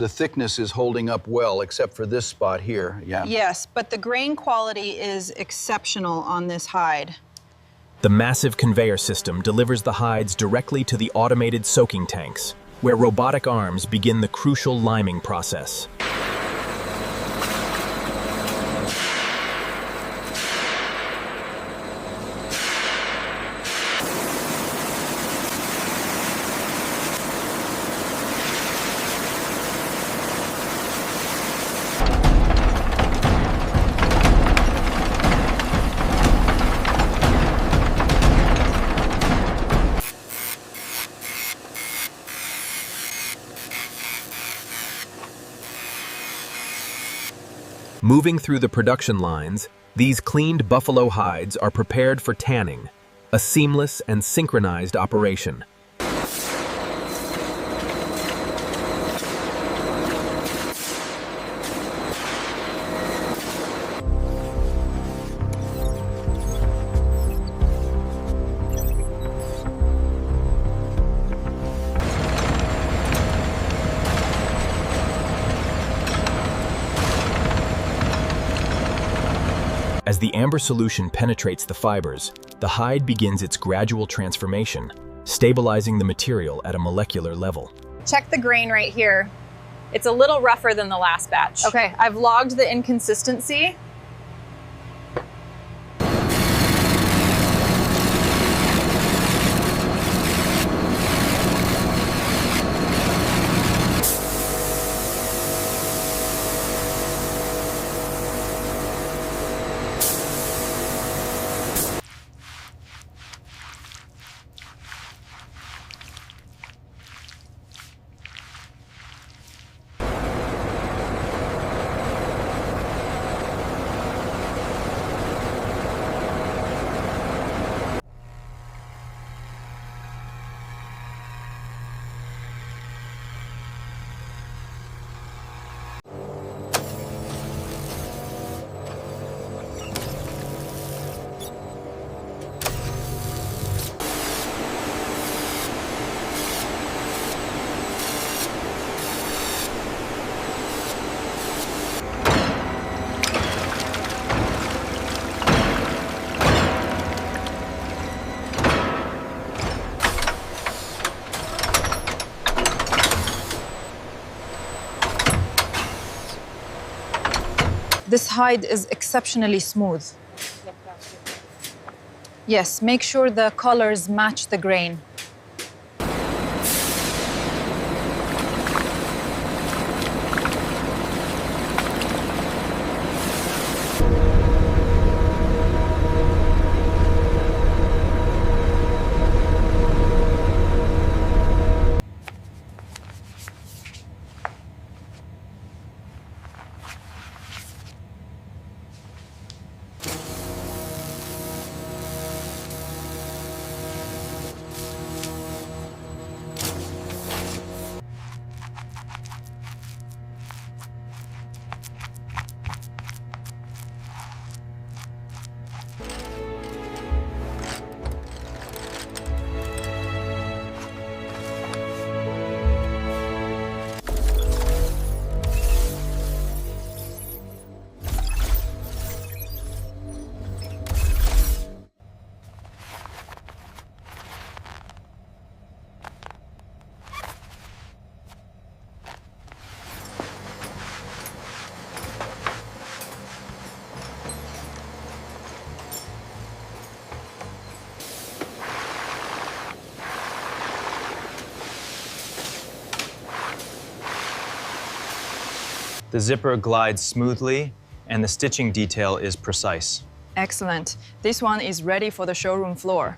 The thickness is holding up well, except for this spot here, yeah. Yes, but the grain quality is exceptional on this hide. The massive conveyor system delivers the hides directly to the automated soaking tanks, where robotic arms begin the crucial liming process. Moving through the production lines, these cleaned buffalo hides are prepared for tanning, a seamless and synchronized operation. As the amber solution penetrates the fibers, the hide begins its gradual transformation, stabilizing the material at a molecular level. Check the grain right here. It's a little rougher than the last batch. Okay, I've logged the inconsistency. This hide is exceptionally smooth. Yes, make sure the colors match the grain. The zipper glides smoothly, and the stitching detail is precise. Excellent. This one is ready for the showroom floor.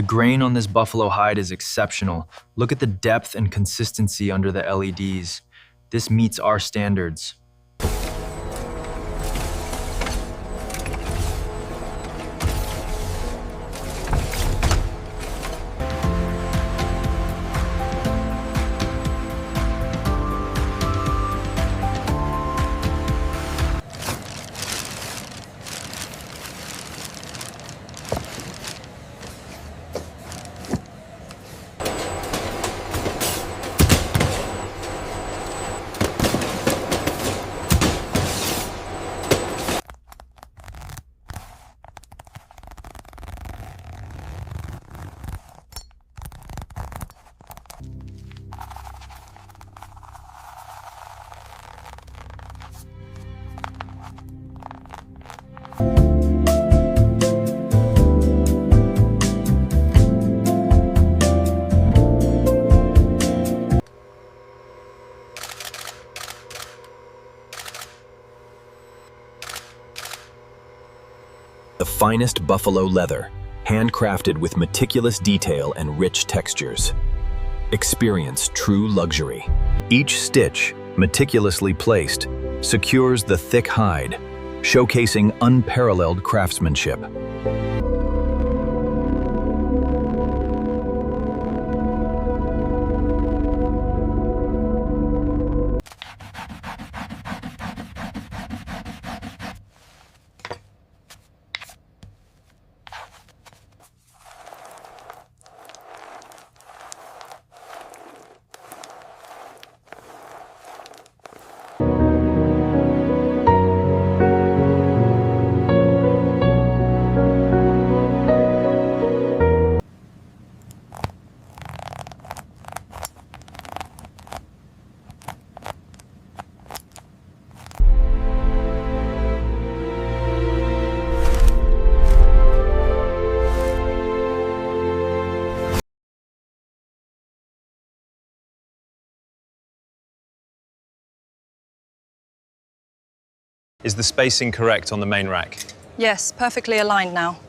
The grain on this buffalo hide is exceptional. Look at the depth and consistency under the LEDs. This meets our standards. The finest buffalo leather, handcrafted with meticulous detail and rich textures. Experience true luxury. Each stitch, meticulously placed, secures the thick hide, showcasing unparalleled craftsmanship. Is the spacing correct on the main rack? Yes, perfectly aligned now.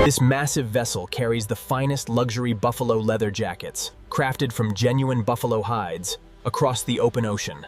This massive vessel carries the finest luxury buffalo leather jackets, crafted from genuine buffalo hides, across the open ocean.